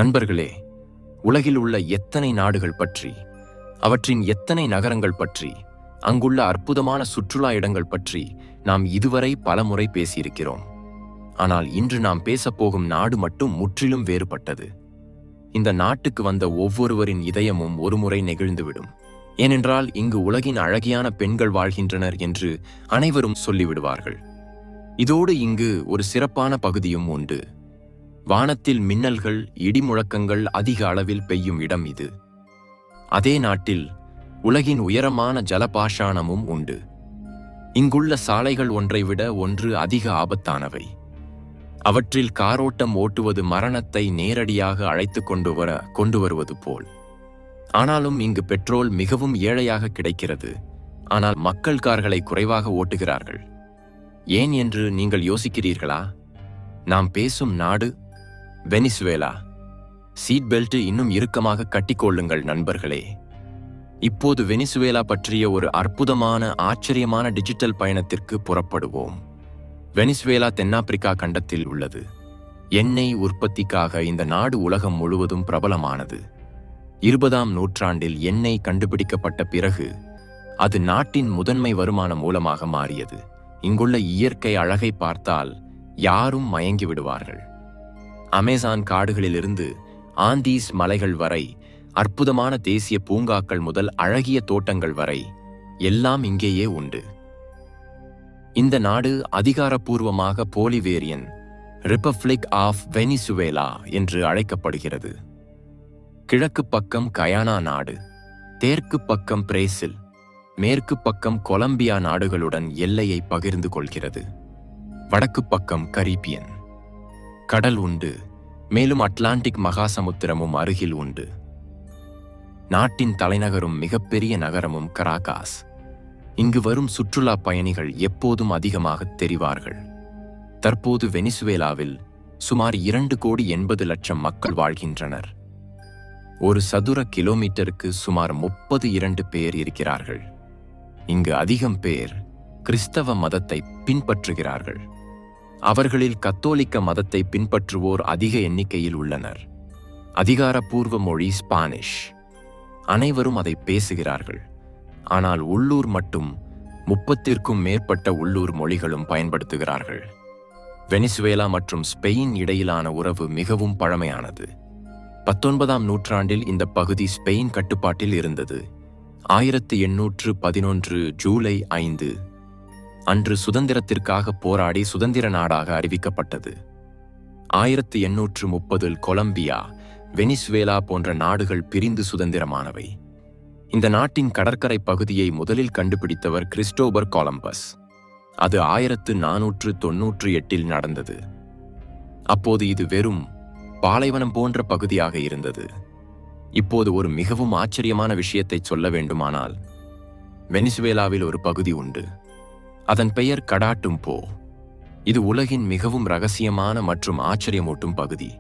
நண்பர்களே, உலகில் உள்ள எத்தனை நாடுகள் பற்றி, அவற்றின் எத்தனை நகரங்கள் பற்றி, அங்குள்ள அற்புதமான சுற்றுலா இடங்கள் பற்றி நாம் இதுவரை பலமுறை பேசியிருக்கிறோம். ஆனால் இன்று நாம் பேசப்போகும் நாடு மட்டும் முற்றிலும் வேறுபட்டது. இந்த நாட்டுக்கு வந்த ஒவ்வொருவரின் இதயமும் ஒருமுறை நெகிழ்ந்துவிடும். ஏனென்றால் இங்கு உலகின் அழகியான பெண்கள் வாழ்கின்றனர் என்று அனைவரும் சொல்லிவிடுவார்கள். இதோடு இங்கு ஒரு சிறப்பான பகுதியும் உண்டு. வானத்தில் மின்னல்கள், இடிமுழக்கங்கள் அதிக அளவில் பெய்யும் இடம் இது. அதே நாட்டில் உலகின் உயரமான ஜலபாஷாணமும் உண்டு. இங்குள்ள சாலைகள் ஒன்றை விட ஒன்று அதிக ஆபத்தானவை. அவற்றில் காரோட்டம் ஓட்டுவது மரணத்தை நேரடியாக அழைத்து கொண்டு வருவது போல். ஆனாலும் இங்கு பெட்ரோல் மிகவும் ஏழையாக கிடைக்கிறது. ஆனால் மக்கள் கார்களை குறைவாக ஓட்டுகிறார்கள். ஏன் என்று நீங்கள் யோசிக்கிறீர்களா? நாம் பேசும் நாடு வெனிசுவேலா. சீட் பெல்ட் இன்னும் இறுக்கமாக கட்டிக்கொள்ளுங்கள் நண்பர்களே. இப்போது வெனிசுவேலா பற்றிய ஒரு அற்புதமான, ஆச்சரியமான டிஜிட்டல் பயணத்திற்கு புறப்படுவோம். வெனிசுவேலா தென்னாப்பிரிக்கா கண்டத்தில் உள்ளது. எண்ணெய் உற்பத்திக்காக இந்த நாடு உலகம் முழுவதும் பிரபலமானது. 20ஆம் நூற்றாண்டில் எண்ணெய் கண்டுபிடிக்கப்பட்ட பிறகு அது நாட்டின் முதன்மை வருமான மூலமாக மாறியது. இங்குள்ள இயற்கை அழகை பார்த்தால் யாரும் மயங்கி விடுவார்கள். அமேசான் காடுகளிலிருந்து ஆந்தீஸ் மலைகள் வரை, அற்புதமான தேசிய பூங்காக்கள் முதல் அழகிய தோட்டங்கள் வரை எல்லாம் இங்கேயே உண்டு. இந்த நாடு அதிகாரப்பூர்வமாக போலிவேரியன் ரிபப்ளிக் ஆஃப் வெனிசுவேலா என்று அழைக்கப்படுகிறது. கிழக்கு பக்கம் கயானா நாடு, தெற்கு பக்கம் பிரேசில், மேற்கு பக்கம் கொலம்பியா நாடுகளுடன் எல்லையை பகிர்ந்து கொள்கிறது. வடக்கு பக்கம் கரீபியன் கடல் உண்டு. மேலும் அட்லாண்டிக் மகாசமுத்திரமும் அருகில் உண்டு. நாட்டின் தலைநகரும் மிகப்பெரிய நகரமும் கராகாஸ். இங்கு வரும் சுற்றுலா பயணிகள் எப்போதும் அதிகமாக தெரிவார்கள். தற்போது வெனிசுவேலாவில் சுமார் 2,80,00,000 மக்கள் வாழ்கின்றனர். ஒரு சதுர கிலோமீட்டருக்கு சுமார் 32 பேர் இருக்கிறார்கள். இங்கு அதிகம் பேர் கிறிஸ்தவ மதத்தை பின்பற்றுகிறார்கள். அவர்களில் கத்தோலிக்க மதத்தை பின்பற்றுவோர் அதிக எண்ணிக்கையில் உள்ளனர். அதிகாரப்பூர்வ மொழி ஸ்பானிஷ். அனைவரும் அதை பேசுகிறார்கள். ஆனால் உள்ளூர் மட்டும் 30க்கும் மேற்பட்ட உள்ளூர் மொழிகளும் பயன்படுத்துகிறார்கள். வெனிசுவேலா மற்றும் ஸ்பெயின் இடையிலான உறவு மிகவும் பழமையானது. 19ஆம் நூற்றாண்டில் இந்த பகுதி ஸ்பெயின் கட்டுப்பாட்டில் இருந்தது. 1811 ஜூலை 5 அன்று சுதந்திரத்திற்காக போராடி சுதந்திர நாடாக அறிவிக்கப்பட்டது. 1830 கொலம்பியா, வெனிசுவேலா போன்ற நாடுகள் பிரிந்து சுதந்திரமானவை. இந்த நாட்டின் கடற்கரை பகுதியை முதலில் கண்டுபிடித்தவர் கிறிஸ்டோபர் கொலம்பஸ். அது 1498 நடந்தது. அப்போது இது வெறும் பாலைவனம் போன்ற பகுதியாக இருந்தது. இப்போது ஒரு மிகவும் ஆச்சரியமான விஷயத்தை சொல்ல வேண்டுமானால், வெனிசுவேலாவில் ஒரு பகுதி உண்டு. அதன் பெயர் கடாட்டும்போ. இது உலகின் மிகவும் ரகசியமான மற்றும் ஆச்சரியமூட்டும் பகுதி.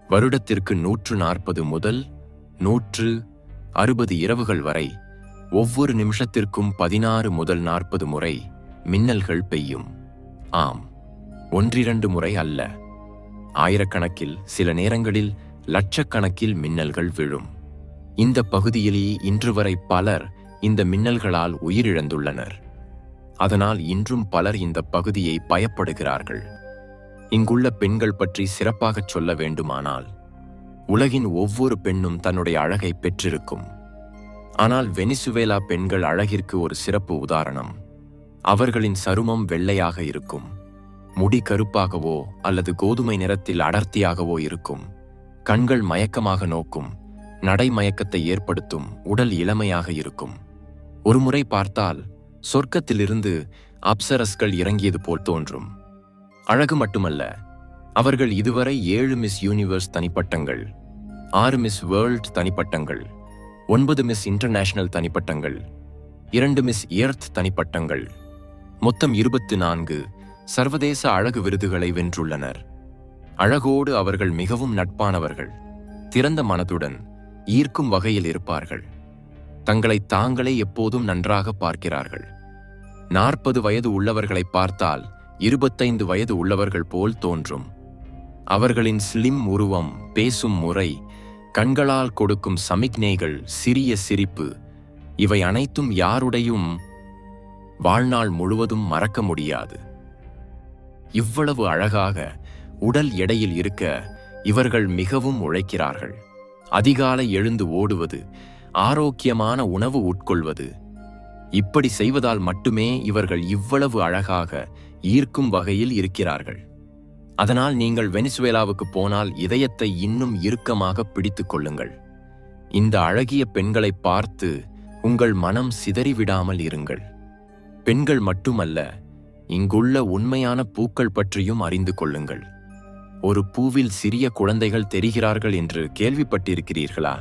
வருடத்திற்கு 140 முதல் 160 இரவுகள் வரை ஒவ்வொரு நிமிஷத்திற்கும் 16 முதல் 40 முறை மின்னல்கள் பெய்யும். ஆம், 1-2 முறை அல்ல. ஆயிரக்கணக்கில், சில நேரங்களில் லட்சக்கணக்கில் மின்னல்கள் விழும். இந்த பகுதியிலேயே இன்று வரை பலர் இந்த மின்னல்களால் உயிரிழந்துள்ளனர். அதனால் இன்றும் பலர் இந்த பகுதியை பயப்படுகிறார்கள். இங்குள்ள பெண்கள் பற்றி சிறப்பாகச் சொல்ல வேண்டுமானால், உலகின் ஒவ்வொரு பெண்ணும் தன்னுடைய அழகை பெற்றிருக்கும். ஆனால் வெனிசுவேலா பெண்கள் அழகிற்கு ஒரு சிறப்பு உதாரணம். அவர்களின் சருமம் வெள்ளையாக இருக்கும். முடி கருப்பாகவோ அல்லது கோதுமை நிறத்தில் அடர்த்தியாகவோ இருக்கும். கண்கள் மயக்கமாக நோக்கும். நடை மயக்கத்தை ஏற்படுத்தும். உடல் இளமையாக இருக்கும். ஒருமுறை பார்த்தால் சொர்க்கத்திலிருந்து அப்சரஸ்கள் இறங்கியது போல் தோன்றும். அழகு மட்டுமல்ல, அவர்கள் இதுவரை 7 மிஸ் யூனிவர்ஸ் தனிப்பட்டங்கள், 6 மிஸ் வேர்ல்ட் தனிப்பட்டங்கள், 9 மிஸ் இன்டர்நேஷனல் தனிப்பட்டங்கள், 2 மிஸ் எர்த் தனிப்பட்டங்கள், மொத்தம் 24 சர்வதேச அழகு விருதுகளை வென்றுள்ளனர். அழகோடு அவர்கள் மிகவும் நட்பானவர்கள். திறந்த மனதுடன், ஈர்க்கும் வகையில் இருப்பார்கள். தங்களை தாங்களே எப்போதும் நன்றாக பார்க்கிறார்கள். 40 வயது உள்ளவர்களை பார்த்தால் 25 வயது உள்ளவர்கள் போல் தோன்றும். அவர்களின் ஸ்லிம் உருவம், பேசும் முறை, கண்களால் கொடுக்கும் சமிக்ஞைகள், சிறிய சிரிப்பு, இவை அனைத்தும் யாருடையும் வாழ்நாள் முழுவதும் மறக்க முடியாது. இவ்வளவு அழகாக உடல் எடையில் இருக்க இவர்கள் மிகவும் உழைக்கிறார்கள். அதிகாலை எழுந்து ஓடுவது, ஆரோக்கியமான உணவு உட்கொள்வது, இப்படி செய்வதால் மட்டுமே இவர்கள் இவ்வளவு அழகாக ஈர்க்கும் வகையில் இருக்கிறார்கள். அதனால் நீங்கள் வெனிசுவேலாவுக்கு போனால் இதயத்தை இன்னும் இறுக்கமாக பிடித்துக் கொள்ளுங்கள். இந்த அழகிய பெண்களை பார்த்து உங்கள் மனம் சிதறிவிடாமல் இருங்கள். பெண்கள் மட்டுமல்ல, இங்குள்ள உண்மையான பூக்கள் பற்றியும் அறிந்து கொள்ளுங்கள். ஒரு பூவில் சிறிய குழந்தைகள் தெரிகிறார்கள் என்று கேள்விப்பட்டிருக்கிறீர்களா?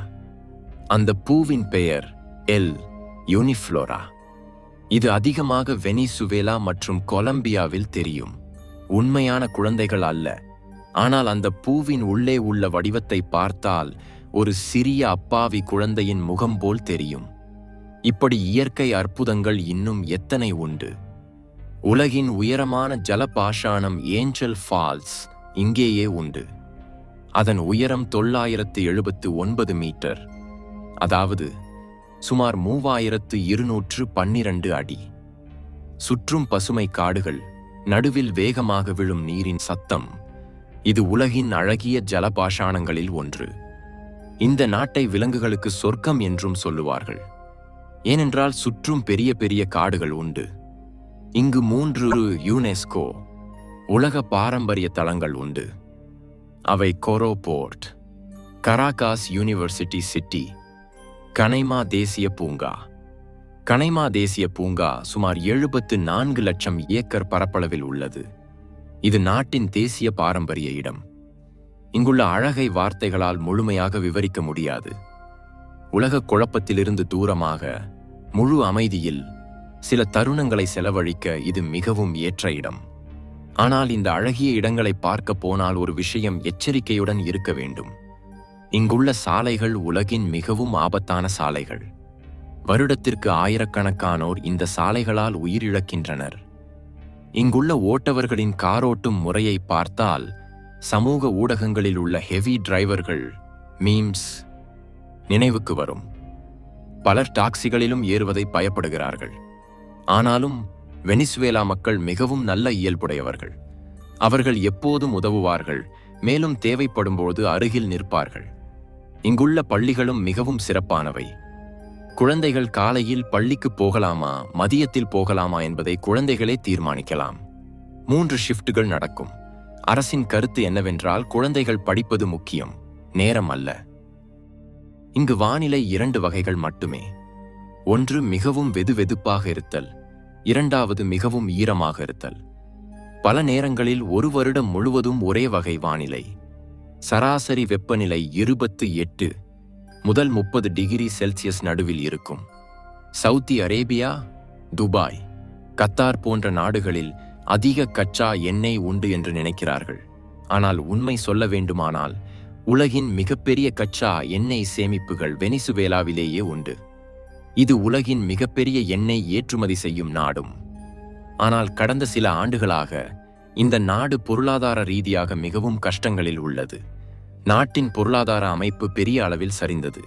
அந்த பூவின் பெயர் எல் யூனிஃப்ளோரா. இது அதிகமாக வெனிசுவேலா மற்றும் கொலம்பியாவில் தெரியும். உண்மையான குழந்தைகள் அல்ல, ஆனால் அந்த பூவின் உள்ளே உள்ள வடிவத்தை பார்த்தால் ஒரு சிறிய அப்பாவி குழந்தையின் முகம் போல் தெரியும். இப்படி இயற்கை அற்புதங்கள் இன்னும் எத்தனை உண்டு! உலகின் உயரமான ஜலபாஷாணம் ஏஞ்சல் ஃபால்ஸ் இங்கேயே உண்டு. அதன் உயரம் 979 மீட்டர், அதாவது சுமார் 3212 அடி. சுற்றும் பசுமை காடுகள், நடுவில் வேகமாக விழும் நீரின் சத்தம், இது உலகின் அழகிய ஜலபாஷாணங்களில் ஒன்று. இந்த நாட்டை விலங்குகளுக்கு சொர்க்கம் என்றும் சொல்லுவார்கள். ஏனென்றால் சுற்றும் பெரிய பெரிய காடுகள் உண்டு. இங்கு 3 யுனெஸ்கோ உலக பாரம்பரிய தளங்கள் உண்டு. அவை கோரோ போர்ட், கராகாஸ் யூனிவர்சிட்டி சிட்டி, கனைமா தேசிய பூங்கா. கனைமா தேசிய பூங்கா சுமார் 74 லட்சம் ஏக்கர் பரப்பளவில் உள்ளது. இது நாட்டின் தேசிய பாரம்பரிய இடம். இங்குள்ள அழகை வார்த்தைகளால் முழுமையாக விவரிக்க முடியாது. உலக குழப்பத்திலிருந்து தூரமாக, முழு அமைதியில் சில தருணங்களை செலவழிக்க இது மிகவும் ஏற்ற இடம். ஆனால் இந்த அழகிய இடங்களை பார்க்க போனால் ஒரு விஷயம் எச்சரிக்கையுடன் இருக்க வேண்டும். இங்குள்ள சாலைகள் உலகின் மிகவும் ஆபத்தான சாலைகள். வருடத்திற்கு ஆயிரக்கணக்கானோர் இந்த சாலைகளால் உயிரிழக்கின்றனர். இங்குள்ள ஓட்டவர்களின் காரோட்டும் முறையை பார்த்தால் சமூக ஊடகங்களில் உள்ள ஹெவி டிரைவர்கள் மீம்ஸ் நினைவுக்கு வரும். பலர் டாக்ஸிகளிலும் ஏறுவதை பயப்படுகிறார்கள். ஆனாலும் வெனிசுவேலா மக்கள் மிகவும் நல்ல இயல்புடையவர்கள். அவர்கள் எப்போதும் உதவுவார்கள், மேலும் தேவைப்படும்போது அருகில் நிற்பார்கள். இங்குள்ள பள்ளிகளும் மிகவும் சிறப்பானவை. குழந்தைகள் காலையில் பள்ளிக்கு போகலாமா, மதியத்தில் போகலாமா என்பதை குழந்தைகளே தீர்மானிக்கலாம். 3 ஷிஃப்ட்டுகள் நடக்கும். அரசின் கருத்து என்னவென்றால் குழந்தைகள் படிப்பது முக்கியம், நேரம் அல்ல. இங்கு வானிலை 2 வகைகள் மட்டுமே. ஒன்று மிகவும் வெதுவெதுப்பாக இருத்தல், இரண்டாவது மிகவும் ஈரமாக இருத்தல். பல நேரங்களில் ஒரு வருடம் முழுவதும் ஒரே வகை வானிலை. சராசரி வெப்பநிலை 28 முதல் 30 டிகிரி செல்சியஸ் நடுவில் இருக்கும். சவுதி அரேபியா, துபாய், கத்தார் போன்ற நாடுகளில் அதிக கச்சா எண்ணெய் உண்டு என்று நினைக்கிறார்கள். ஆனால் உண்மை சொல்ல வேண்டுமானால் உலகின் மிகப்பெரிய கச்சா எண்ணெய் சேமிப்புகள் வெனிசுவேலாவிலேயே உண்டு. இது உலகின் மிகப்பெரிய எண்ணெய் ஏற்றுமதி செய்யும் நாடும். ஆனால் கடந்த சில ஆண்டுகளாக இந்த நாடு பொருளாதார ரீதியாக மிகவும் கஷ்டங்களில் உள்ளது. நாட்டின் பொருளாதார அமைப்பு பெரிய அளவில் சரிந்தது.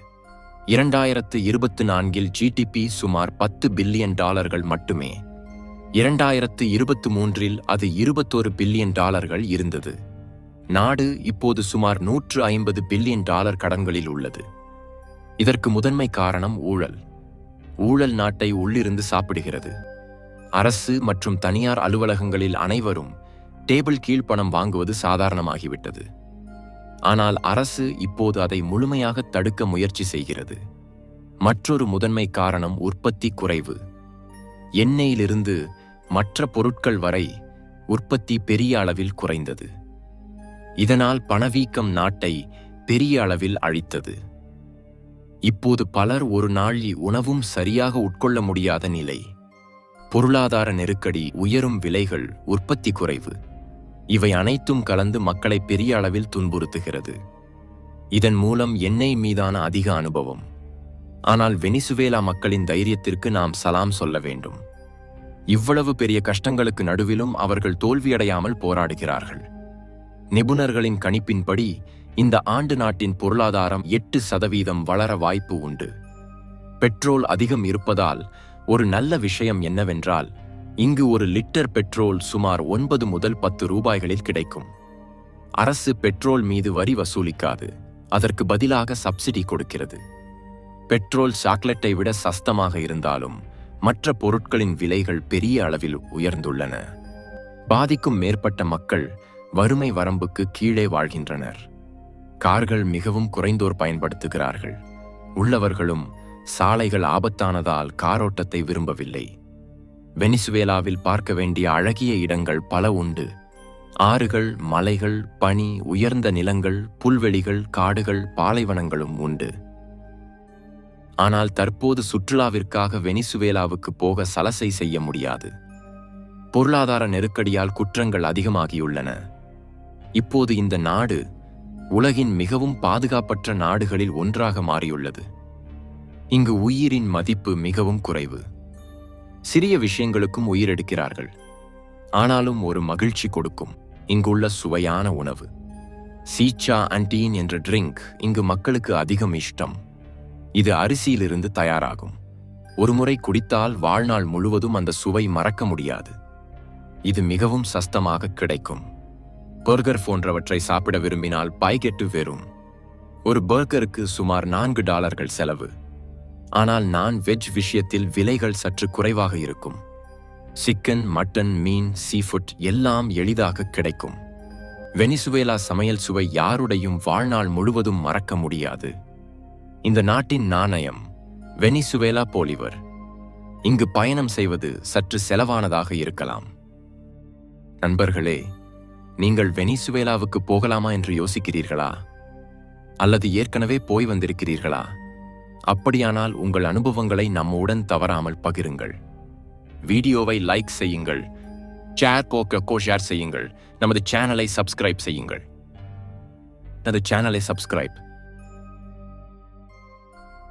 2024 ஜிடிபி சுமார் $10 பில்லியன் மட்டுமே. 2023 அது $21 பில்லியன் இருந்தது. நாடு இப்போது சுமார் $150 பில்லியன் கடன்களில் உள்ளது. இதற்கு முதன்மை காரணம் ஊழல். ஊழல் நாட்டை உள்ளிருந்து சாப்பிடுகிறது. அரசு மற்றும் தனியார் அலுவலகங்களில் அனைவரும் டேபிள் கீழ் பணம் வாங்குவது சாதாரணமாகிவிட்டது. ஆனால் அரசு இப்போது அதை முழுமையாக தடுக்க முயற்சி செய்கிறது. மற்றொரு முதன்மை காரணம் உற்பத்தி குறைவு. எண்ணெயிலிருந்து மற்ற பொருட்கள் வரை உற்பத்தி பெரிய அளவில் குறைந்தது. இதனால் பணவீக்கம் நாட்டை பெரிய அளவில் அழித்தது. இப்போது பலர் ஒரு நாளில் உணவும் சரியாக உட்கொள்ள முடியாத நிலை. பொருளாதார நெருக்கடி, உயரும் விலைகள், உற்பத்தி குறைவு, இவை அனைத்தும் கலந்து மக்களை பெரிய அளவில் துன்புறுத்துகிறது. இதன் மூலம் எண்ணெய் மீதான அதிக அனுபவம். ஆனால் வெனிசுவேலா மக்களின் தைரியத்திற்கு நாம் சலாம் சொல்ல வேண்டும். இவ்வளவு பெரிய கஷ்டங்களுக்கு நடுவிலும் அவர்கள் தோல்வியடையாமல் போராடுகிறார்கள். நிபுணர்களின் கணிப்பின்படி இந்த ஆண்டு நாட்டின் பொருளாதாரம் 8% வளர வாய்ப்பு உண்டு. பெட்ரோல் அதிகம் இருப்பதால் ஒரு நல்ல விஷயம் என்னவென்றால், இங்கு ஒரு லிட்டர் பெட்ரோல் சுமார் 9 முதல் 10 ரூபாய்களில் கிடைக்கும். அரசு பெட்ரோல் மீது வரி வசூலிக்காது, அதற்கு பதிலாக சப்சிடி கொடுக்கிறது. பெட்ரோல் சாக்லேட்டை விட சஸ்தமாக இருந்தாலும் மற்ற பொருட்களின் விலைகள் பெரிய அளவில் உயர்ந்துள்ளன. பாதிக்கும் மேற்பட்ட மக்கள் வறுமை வரம்புக்கு கீழே வாழ்கின்றனர். கார்கள் மிகவும் குறைந்தோர் பயன்படுத்துகிறார்கள். உள்ளவர்களும் சாலைகள் ஆபத்தானதால் காரோட்டத்தை விரும்பவில்லை. வெனிசுவேலாவில் பார்க்க வேண்டிய அழகிய இடங்கள் பல உண்டு. ஆறுகள், மலைகள், பனி, உயர்ந்த நிலங்கள், புல்வெளிகள், காடுகள், பாலைவனங்களும் உண்டு. ஆனால் தற்போது சுற்றுலாவிற்காக வெனிசுவேலாவுக்கு போக சலசை செய்ய முடியாது. பொருளாதார நெருக்கடியால் குற்றங்கள் அதிகமாகியுள்ளன. இப்போது இந்த நாடு உலகின் மிகவும் பாதுகாப்பற்ற நாடுகளில் ஒன்றாக மாறியுள்ளது. இங்கு உயிரின் மதிப்பு மிகவும் குறைவு. சிறிய விஷயங்களுக்கும் உயிரெடுக்கிறார்கள். ஆனாலும் ஒரு மகிழ்ச்சி கொடுக்கும் இங்குள்ள சுவையான உணவு. சீச்சா அண்டீன் என்ற ட்ரிங்க் இங்கு மக்களுக்கு அதிகம் இஷ்டம். இது அரிசியிலிருந்து தயாராகும். ஒருமுறை குடித்தால் வாழ்நாள் முழுவதும் அந்த சுவை மறக்க முடியாது. இது மிகவும் சஸ்தமாக கிடைக்கும். பர்கர் போன்றவற்றை சாப்பிட விரும்பினால் பாய்கெட்டு வெறும் ஒரு பர்கருக்கு சுமார் $4 செலவு. ஆனால் நான் வெஜ் விஷயத்தில் விலைகள் சற்று குறைவாக இருக்கும். சிக்கன், மட்டன், மீன், சீஃபுட் எல்லாம் எளிதாக கிடைக்கும். வெனிசுவேலா சமையல் சுவை யாருடையும் வாழ்நாள் முழுவதும் மறக்க முடியாது. இந்த நாட்டின் நாணயம் வெனிசுவேலா போலிவர். இங்கு பயணம் செய்வது சற்று செலவானதாக இருக்கலாம். நண்பர்களே, நீங்கள் வெனிசுவேலாவுக்கு போகலாமா என்று யோசிக்கிறீர்களா? அல்லது ஏற்கனவே போய் வந்திருக்கிறீர்களா? அப்படியானால் உங்கள் அனுபவங்களை நம்முடன் தவறாமல் பகிருங்கள். வீடியோவை லைக் செய்யுங்கள், ஷேர் செய்யுங்கள், நமது சேனலை சப்ஸ்கிரைப் செய்யுங்கள்.